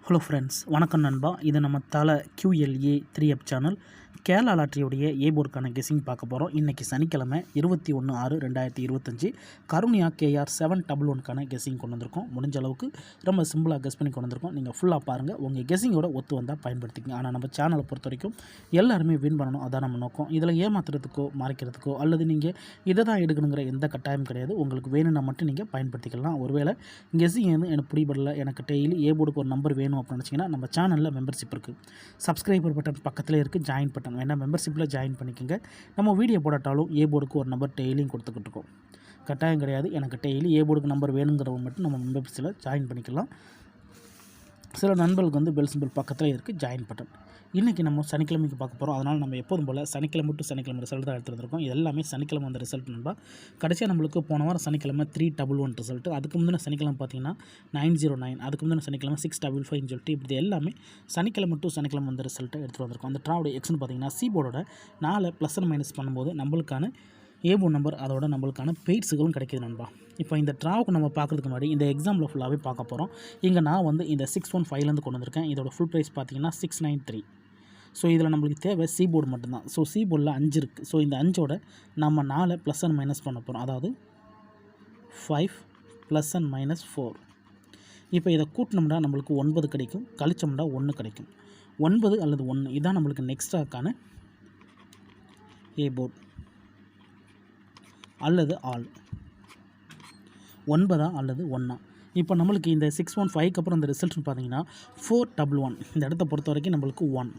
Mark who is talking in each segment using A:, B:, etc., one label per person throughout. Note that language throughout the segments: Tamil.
A: ஹலோ ஃப்ரெண்ட்ஸ், வணக்கம் நண்பா. இது நம்ம தலை QLA 3F சேனல். கேரளா லாட்டரியுடைய ஏ போர்டுக்கான கெஸிங் பார்க்க போகிறோம். இன்றைக்கி சனிக்கிழமை 21/6/2025 கருணியா KR 711க்கான கெஸிங் கொண்டு வந்திருக்கோம். முடிஞ்ச அளவுக்கு ரொம்ப சிம்பிளாக கெஸ் பண்ணி கொண்டு வந்திருக்கோம். நீங்கள் ஃபுல்லாக பாருங்கள், உங்கள் கெஸிங்கோட ஒத்து வந்தால் பயன்படுத்திக்கங்க. ஆனால் நம்ம சேனலை பொறுத்த வரைக்கும் எல்லாருமே வின் பண்ணணும், அதான் நம்ம நோக்கம். இதில் ஏமாத்துறதுக்கோ மறைக்கிறதுக்கோ அல்லது நீங்கள் இதை தான் எடுக்கணுங்கிற எந்த கட்டாயம் கிடையாது. உங்களுக்கு வேணும்னா மட்டும் நீங்கள் பயன்படுத்திக்கலாம். ஒருவேளை கெஸிங் எனக்கு பிடிபடல, எனக்கு டெய்லி ஏ போர்டுக்கு ஒரு நம்பர் வேணும் அப்படின்னு நினச்சிங்கன்னா நம்ம சேனலில் மெம்பர்ஷிப் இருக்குது. சப்ஸ்கிரைபர் பட்டன் பக்கத்தில் இருக்குது, ஜாயின் பட்டன் வேணால் மெம்பர்ஷிப்பில் ஜாயின் பண்ணிக்கோங்க. நம்ம வீடியோ போடாட்டாலும் ஏ போர்டுக்கு ஒரு நம்பர் டெய்லியும் கொடுத்துக்கிட்டு இருக்கோம். கட்டாயம் கிடையாது. எனக்கு டெய்லி ஏ போர்டுக்கு நம்பர் வேணுங்கிறவங்க மட்டும் நம்ம மெம்பர்ஷிப்பில் ஜாயின் பண்ணிக்கலாம். சில நண்பர்களுக்கு பெல் சிம்பிள் பக்கத்தில் இருக்குது, ஜாயின் பட்டன். இன்றைக்கி நம்ம சனிக்கிழமைக்கு பார்க்க போகிறோம். அதனால் நம்ம எப்போதும் போல் சனிக்கிழமை டு சனிக்கிழமை ரிசல்ட் தான் எடுத்துருக்கோம். இது எல்லாமே சனிக்கிழமை வந்த ரிசல்ட் நண்பா. கடைசியாக நம்மளுக்கு போன வாரம் சனிக்கிழமை 311 ரிசல்ட்டு. அதுக்கு முந்தின சனிக்கிழமை பார்த்தீங்கன்னா 909, அதுக்கு முந்தின சனிக்கிழமை 655 சொல்லிட்டு இப்படி எல்லாமே சனிக்கிழமை டு சனிக்கிழமை வந்த ரிசல்ட்டை எடுத்துகிட்டு வந்திருக்கோம். அந்த ட்ராவோட எக்ஸ்னு பார்த்தீங்கன்னா சி போர்டோட 4 ப்ளஸ் அண்ட் மைனஸ் பண்ணும்போது நம்மளுக்கான ஏ போர்டு நம்பர் அதோட நம்மளுக்கான பெய்ட்ஸுகளும் கிடைக்கிது நண்பா. இப்போ இந்த ட்ராவுக்கு நம்ம பார்க்குறதுக்கு முன்னாடி இந்த எக்ஸாம்பிள் ஃபுல்லாகவே பார்க்க போகிறோம். இங்கே நான் இந்த 615லேருந்து கொண்டு வந்திருக்கேன். இதோட ஃபுல் ப்ரைஸ் பார்த்தீங்கன்னா 693. ஸோ இதில் நம்மளுக்கு தேவை சி போர்டு மட்டும்தான். ஸோ சி போர்டில் 5 இருக்குது. ஸோ இந்த 5ஓட நம்ம 4 ப்ளஸ் அண்ட் மைனஸ் பண்ண போகிறோம். அதாவது 5 ப்ளஸ் அண்ட் மைனஸ் 4. இப்போ இதை கூட்டினோம்னா நம்மளுக்கு 9 கிடைக்கும், கழிச்சோம்னா 1 கிடைக்கும். 9 அல்லது 1 இதான் நம்மளுக்கு நெக்ஸ்டாக்கான ஏ போர்டு அல்லது ஆல். 9 அல்லது 1. இப்போ நம்மளுக்கு இந்த 615க்கு அப்புறம் இந்த ரிசல்ட்னு பார்த்தீங்கன்னா 411. இந்த இடத்த பொறுத்த வரைக்கும் நம்மளுக்கு 1.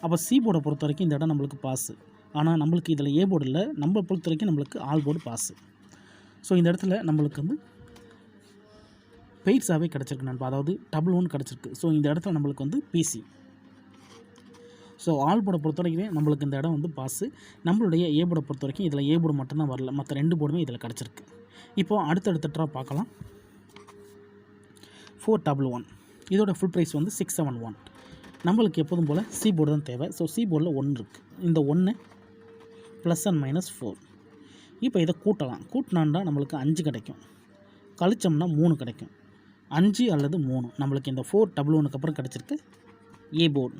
A: அப்போ சி போர்டை பொறுத்த வரைக்கும் இந்த இடம் நம்மளுக்கு பாஸு. ஆனால் நம்மளுக்கு இதில் ஏ போர்டு இல்லை, நம்ம பொறுத்த வரைக்கும் நம்மளுக்கு ஆல் போர்டு பாஸு. ஸோ இந்த இடத்துல நம்மளுக்கு பெய்ட்ஸாகவே கிடச்சிருக்கு நண்பா. அதாவது 11 கிடச்சிருக்கு. ஸோ இந்த இடத்துல நம்மளுக்கு பிசி. ஸோ ஆல் போர்டை பொறுத்த வரைக்கும் நம்மளுக்கு இந்த இடம் பாஸு. நம்மளுடைய ஏ போர்டை பொறுத்த வரைக்கும் இதில் ஏ போர்டு மட்டும்தான் வரல, மற்ற 2 போர்டுமே இதில் கிடச்சிருக்கு. இப்போது அடுத்தடுத்த ட்ரா பார்க்கலாம். 411 இதோட ஃபுல் ப்ரைஸ் 671. நம்மளுக்கு எப்போதும் போல் சி போர்டு தான் தேவை. ஸோ சி போர்டில் 1 இருக்குது. இந்த 1 ப்ளஸ் அண்ட் மைனஸ் 4. இப்போ இதை கூட்டலாம். கூட்டினாண்டா நம்மளுக்கு 5 கிடைக்கும், கழிச்சோம்னா 3 கிடைக்கும். 5 அல்லது 3 நம்மளுக்கு இந்த 411க்கு அப்புறம் கிடச்சிருக்கு ஏ போர்டு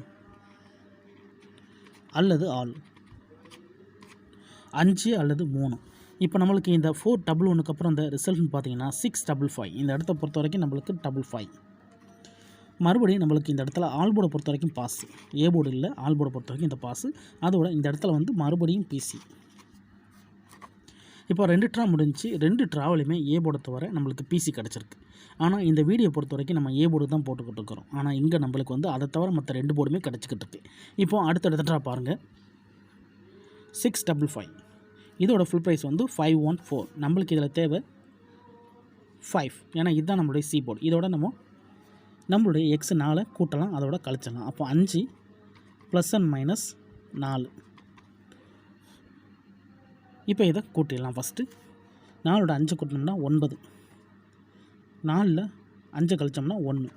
A: அல்லது ஆல். 5 அல்லது 3. இப்போ நம்மளுக்கு இந்த 411க்கு அப்புறம் இந்த ரிசல்ட்னு பார்த்தீங்கன்னா 655. இந்த இடத்த பொறுத்த வரைக்கும் நம்மளுக்கு 55. மறுபடியும் நம்மளுக்கு இந்த இடத்துல ஆல் போர்டை பொறுத்த வரைக்கும் பாஸு. ஏ போர்டு இல்லை, ஆல் போர்டை பொறுத்த வரைக்கும் இந்த பாஸு. அதோட இந்த இடத்துல மறுபடியும் பிசி. இப்போ 2 ட்ரா முடிஞ்சு. 2 ட்ராவலையுமே ஏ போர்டை தவிர நம்மளுக்கு பிசி கிடச்சிருக்கு. ஆனால் இந்த வீடியோ பொறுத்த வரைக்கும் நம்ம ஏ போர்டு தான் போட்டுக்கிட்டு இருக்கிறோம். ஆனால் இங்கே நம்மளுக்கு அதை தவிர மற்ற 2 போர்டுமே கிடச்சிக்கிட்டு இருக்குது. இப்போது அடுத்தடுத்த ட்ரா பாருங்கள். 655 இதோட ஃபுல் ப்ரைஸ் 514. நம்மளுக்கு இதில் தேவை 5. ஏன்னா இதுதான் நம்மளுடைய சி போர்டு. இதோட நம்மளுடைய எக்ஸ் 4 கூட்டலாம், அதோட கழிச்சிடலாம். அப்போ 5 ப்ளஸ் அண்ட் மைனஸ் 4. இப்போ இதை கூட்டிடலாம். ஃபஸ்ட்டு 4ஓட 5 கூட்டினோம்னா 9. 4ல் 5 கழிச்சோம்னா 1.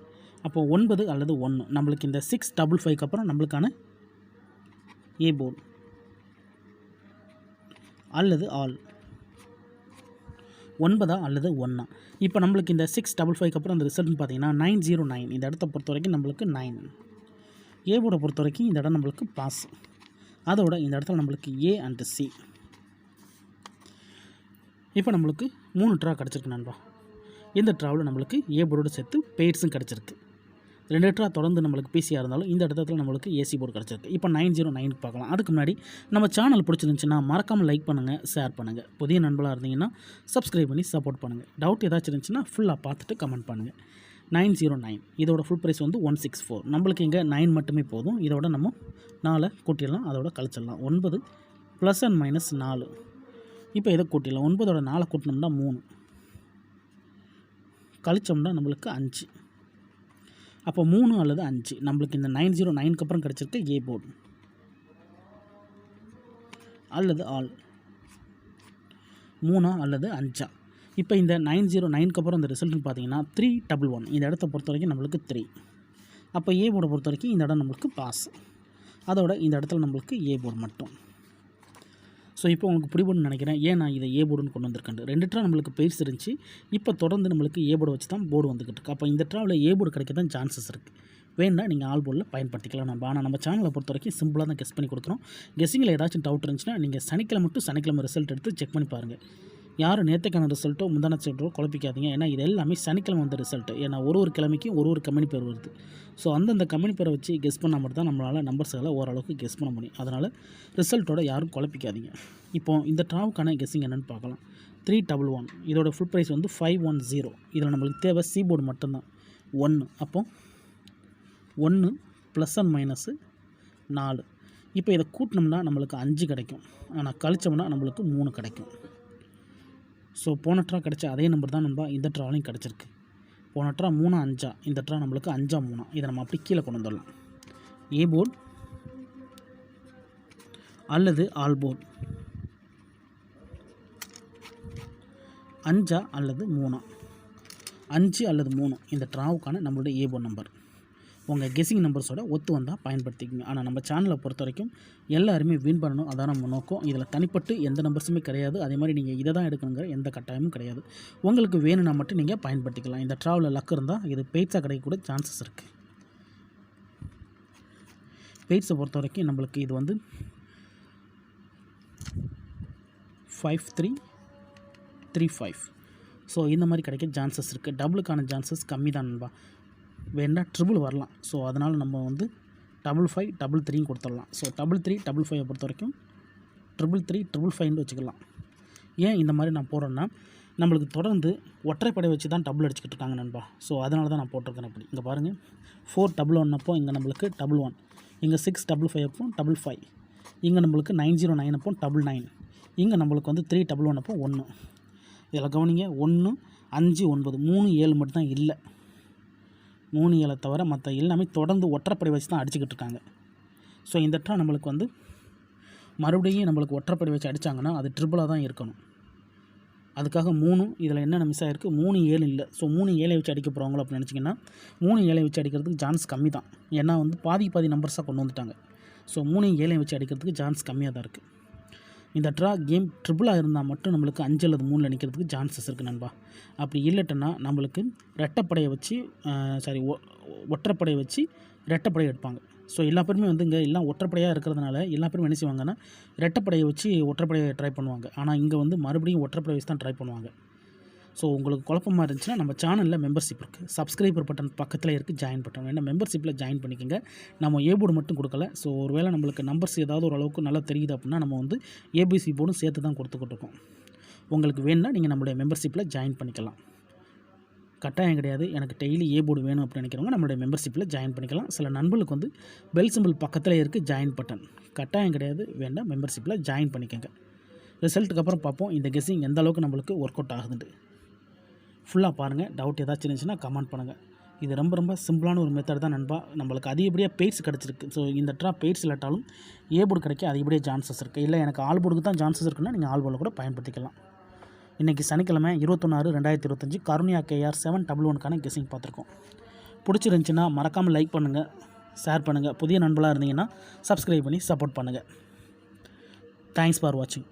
A: அப்போ 9 அல்லது 1 நம்மளுக்கு இந்த 655க்கு அப்புறம் நம்மளுக்கான ஏ போர்டு அல்லது ஆல். 9 அல்லது 1. இப்போ நம்மளுக்கு இந்த 655க்கு அப்புறம் இந்த ரிசல்ட்னு பார்த்தீங்கன்னா 909. இந்த இடத்த பொறுத்த வரைக்கும் நம்மளுக்கு 9. ஏ போர்டை பொறுத்த வரைக்கும் இந்த இடம் நம்மளுக்கு பாஸ். அதோட இந்த இடத்துல நம்மளுக்கு ஏ அண்ட் சி. இப்போ நம்மளுக்கு 3 ட்ரா கிடச்சிருக்கு நண்பா. இந்த ட்ராவில் நம்மளுக்கு ஏ போர்டோடு சேர்த்து பெய்ட்ஸும் கிடச்சிருக்கு. 2 ட்ரா தொடர்ந்து நம்மளுக்கு பிசியாக இருந்தாலும் இந்த இடத்துல நம்மளுக்கு ஏசி போர்டு கிடச்சிருக்கு. இப்போ 909க்கு பார்க்கலாம். அதுக்கு முன்னாடி நம்ம சேனல் பிடிச்சிருந்துச்சுன்னா மறக்காமல் லைக் பண்ணுங்கள், ஷேர் பண்ணுங்கள். புதிய நண்பர்களாக இருந்தீங்கன்னா சப்ஸ்கிரைப் பண்ணி சப்போர்ட் பண்ணுங்கள். டவுட் ஏதாச்சும் இருந்துச்சுன்னா ஃபுல்லாக பார்த்துட்டு கமெண்ட் பண்ணுங்கள். 909 இதோட ஃபுல் ப்ரைஸ் 164. நம்மளுக்கு இங்கே 9 மட்டுமே போதும். இதோட நம்ம 4 கூட்டிடலாம், அதோட கழிச்சிடலாம். 9 ப்ளஸ் அண்ட் மைனஸ் 4. இப்போ இதை கூட்டிடலாம். 9ஓட 4 கூட்டினோம்னா 3, கழிச்சோம்னா நம்மளுக்கு 5. அப்போ 3 அல்லது 5 நம்மளுக்கு இந்த 909க்கு அப்புறம் கிடச்சிருக்கு ஏ போர்டு அல்லது ஆல். 3 அல்லது 5. இப்போ இந்த 909க்கு அப்புறம் இந்த ரிசல்ட்னு பார்த்தீங்கன்னா 311. இந்த இடத்த பொறுத்த வரைக்கும் நம்மளுக்கு 3. அப்போ ஏ போர்டை பொறுத்த வரைக்கும் இந்த இடம் நம்மளுக்கு பாஸ். அதோட இந்த இடத்துல நம்மளுக்கு ஏ போர்டு மட்டும். ஸோ இப்போ உங்களுக்கு பிடிபடுன்னு நினைக்கிறேன். ஏன் நான் இதை ஏ போர்டுன்னு கொண்டு வந்திருக்கேன். 2 ட்ரா நம்மளுக்கு பெய்ட்ஸ் இருந்துச்சு. இப்போ தொடர்ந்து நம்மளுக்கு ஏ போர்டு வச்சு தான் போர்டு வந்துக்கிட்டு இருக்கு. அப்போ இந்த ட்ராவில் ஏ போர்டு கிடைக்க தான் சான்சஸ் இருக்குது. வேணா நீங்கள் ஆல் போர்டில் பயன்படுத்திக்கலாம். ஆனால் நம்ம சேனலை பொறுத்த வரைக்கும் சிம்பிளாக தான் கெஸ் பண்ணி கொடுக்குறோம். கெஸ்ஸிங்கில் ஏதாச்சும் டவுட் இருந்துச்சுன்னா நீங்கள் சனிக்கிழமை ரிசல்ட் எடுத்து செக் பண்ணி பாருங்கள். யாரும் நேற்றுக்கான ரிசல்ட்டோ முந்தான ரிசல்ட்டோ குழப்பிக்காதீங்க. ஏன்னா இது எல்லாமே சனிக்கிழமை வந்த ரிசல்ட்டு. ஏன்னா ஒரு கிழமைக்கும் ஒரு கம்பெனி பேர் வருது. ஸோ அந்தந்த கம்பெனி பேரை வச்சு கெஸ் பண்ணால் மட்டும் தான் நம்மளால் நம்பர்ஸ்களை ஓரளவுக்கு கெஸ் பண்ண முடியும். அதனால் ரிசல்ட்டோட யாரும் குழப்பிக்காதீங்க. இப்போது இந்த ட்ராவுக்கான கெஸ்ஸிங் என்னென்னு பார்க்கலாம். 311 இதோட ஃபுல் ப்ரைஸ் வந்து 510. இதில் நம்மளுக்கு தேவை சி போர்டு மட்டும்தான் 1. அப்போது 1 ப்ளஸ் அண்ட் மைனஸு 4. இப்போ இதை கூட்டினோம்னா நம்மளுக்கு 5 கிடைக்கும். ஆனால் கழிச்சோம்னா நம்மளுக்கு 3 கிடைக்கும். ஸோ போன ட்ரா கிடச்ச அதே நம்பர் தான் நம்ம இந்த ட்ராலையும் கிடச்சிருக்கு. போன ட்ரா 3 5 இந்த ட்ரா நம்மளுக்கு 5 3. இதை நம்ம அப்படி கீழே கொண்டு வந்துடலாம். ஏ போர்டு அல்லது ஆல் போர்டு, 5 அல்லது 3, 5 அல்லது 3 இந்த ட்ராவுக்கான நம்மளுடைய ஏ போர்டு நம்பர். உங்கள் கெஸ்ஸிங் நம்பர்ஸோட ஒத்து வந்தால் பயன்படுத்திக்கோங்க. ஆனால் நம்ம சேனலை பொறுத்த வரைக்கும் எல்லாருமே வின் பண்ணணும், அதான் நம்ம நோக்கம். இதில் தனிப்பட்டு எந்த நம்பர்ஸுமே கிடையாது. அதே மாதிரி நீங்கள் இதை தான் எடுக்கணுங்கிற எந்த கட்டாயமும் கிடையாது. உங்களுக்கு வேணும்னா மட்டும் நீங்கள் பயன்படுத்திக்கலாம். இந்த ட்ராவில் லக் இருந்தால் இது பெய்ட்ஸாக கிடைக்கக்கூட சான்சஸ் இருக்குது. பெய்ட்ஸை பொறுத்த வரைக்கும் நம்மளுக்கு இது வந்து 5335. ஸோ இந்த மாதிரி கிடைக்க சான்சஸ் இருக்குது. டபுளுக்கான சான்சஸ் கம்மி தான் நண்பா. வேணா ட்ரிபிள் வரலாம். ஸோ அதனால் நம்ம வந்து 55 3 கொடுத்துடலாம். ஸோ 33 55 பொறுத்த வரைக்கும் 333 555 வச்சுக்கலாம். ஏன் இந்த மாதிரி நான் போடுறேன்னா நம்மளுக்கு தொடர்ந்து ஒற்றைப்படை வச்சு தான் டபுள் அடிச்சுக்கிட்டு இருக்காங்க நண்பா. ஸோ அதனால தான் நான் போட்டிருக்கேன். அப்படி இங்கே பாருங்கள் 411 அப்போ இங்கே நம்மளுக்கு 11, இங்கே 655 அப்போ 55, இங்கே நம்மளுக்கு 909 அப்போ 99, இங்கே நம்மளுக்கு வந்து 311 அப்போ 1. இதில் கவனிங்க 1 5 9 3 7 மட்டும் தான் இல்லை. 3 7 தவிர மற்ற எல்லாமே தொடர்ந்து ஒற்றைப்படை வச்சு தான் அடிச்சுக்கிட்டு இருக்காங்க. ஸோ இந்த ட்ரா நம்மளுக்கு வந்து மறுபடியும் நம்மளுக்கு ஒற்றைப்படை வச்சு அடித்தாங்கன்னா அது ட்ரிபிளாக தான் இருக்கணும். அதுக்காக 3 இதில் என்னென்ன மிஸ் ஆகிருக்கு, 3 7 இல்லை. ஸோ 3 7 வச்சு அடிக்க போகிறவங்களோ அப்படின்னு நினச்சிங்கன்னா 3 7 வச்சு அடிக்கிறதுக்கு சான்ஸ் கம்மி தான். ஏன்னா வந்து பாதி நம்பர்ஸாக கொண்டு வந்துட்டாங்க. ஸோ 3 7 வச்சு அடிக்கிறதுக்கு சான்ஸ் கம்மியாக தான் இருக்குது. இந்த ட்ரா கேம் ட்ரிபிளாக இருந்தால் மட்டும் நம்மளுக்கு 5 அல்லது 3 நிற்கிறதுக்கு சான்சஸ் இருக்குது நண்பா. அப்படி இல்லைட்டனா நம்மளுக்கு ரெட்டைப்படையை வச்சு ஒற்றைப்படையை வச்சு ரெட்டைப்படையை எடுப்பாங்க. ஸோ எல்லா பேருமே வந்து இங்கே எல்லாம் ஒற்றைப்படையாக இருக்கிறதுனால எல்லா பேரும் என்ன செய்வாங்கன்னா ரெட்டைப்படையை வச்சு ஒற்றைப்படையை ட்ரை பண்ணுவாங்க. ஆனால் இங்கே வந்து மறுபடியும் ஒற்றைப்படையை வச்சு தான் ட்ரை பண்ணுவாங்க. ஸோ உங்களுக்கு குழப்பமாக இருந்துச்சுன்னா நம்ம சேனலில் மெம்பர்ஷிப் இருக்குது. சப்ஸ்கிரைபர் பட்டன் பக்கத்தில் இருக்குது, ஜாயின் பட்டன். வேணால் மெம்பர்ஷிப்பில் ஜாயின் பண்ணிக்கோங்க. நம்ம ஏ போர்டு மட்டும் கொடுக்கல. ஸோ ஒருவேளை நம்மளுக்கு நம்பர்ஸ் ஏதாவது ஓரளவுக்கு நல்லா தெரியுது அப்படின்னா நம்ம வந்து ஏபிசி போர்டும் சேர்த்து தான் கொடுத்துக்கிட்டு இருக்கோம். உங்களுக்கு வேணுன்னா நீங்கள் நம்மளுடைய மெம்பர்ஷிப்பில் ஜாயின் பண்ணிக்கலாம். கட்டாயம் கிடையாது. எனக்கு டெய்லி ஏ போர்டு வேணும் அப்படின்னு நினைக்கிறவங்க நம்மளுடைய மெம்பர்ஷிப்பில் ஜாயின் பண்ணிக்கலாம். சில நண்பர்களுக்கு வந்து பெல் சிம்பிள் பக்கத்தில் இருக்குது ஜாயின் பட்டன். கட்டாயம் கிடையாது. வேண்டாம், மெம்பர்ஷிப்பில் ஜாயின் பண்ணிக்கோங்க. ரிசல்ட்டுக்கு அப்புறம் பார்ப்போம் இந்த கெஸ்ஸிங் எந்த அளவுக்கு நம்மளுக்கு ஒர்க் அவுட் ஆகுதுண்டு. ஃபுல்லாக பாருங்கள். டவுட் ஏதாச்சும் இருந்துச்சுன்னா கமெண்ட் பண்ணுங்கள். இது ரொம்ப சிம்பிளான ஒரு மெத்தட் தான் நண்பா. நம்மளுக்கு அதிகப்படியாக பெய்ட்ஸ் கிடச்சிருக்கு. ஸோ இந்த ட்ரா பெய்ட்ஸ் இல்லாட்டாலும் ஏ போர்டு கிடைக்க அதிகப்படியாக சான்சஸ் இருக்குது. இல்லை எனக்கு ஆல் போர்டுக்கு தான் சான்சஸ் இருக்குன்னா நீங்கள் ஆல் போர்டில் கூட பயன்படுத்திக்கலாம். இன்றைக்கி சனிக்கிழமை 21/6/2025 கருணியா KR 711க்கான கெஸ்ஸிங் பார்த்துருக்கோம். பிடிச்சிருந்துச்சின்னா மறக்காமல் லைக் பண்ணுங்கள், ஷேர் பண்ணுங்கள். புதிய நண்பர்களாக இருந்தீங்கன்னா சப்ஸ்கிரைப் பண்ணி சப்போர்ட் பண்ணுங்கள். தேங்க்ஸ் ஃபார் வாட்சிங்.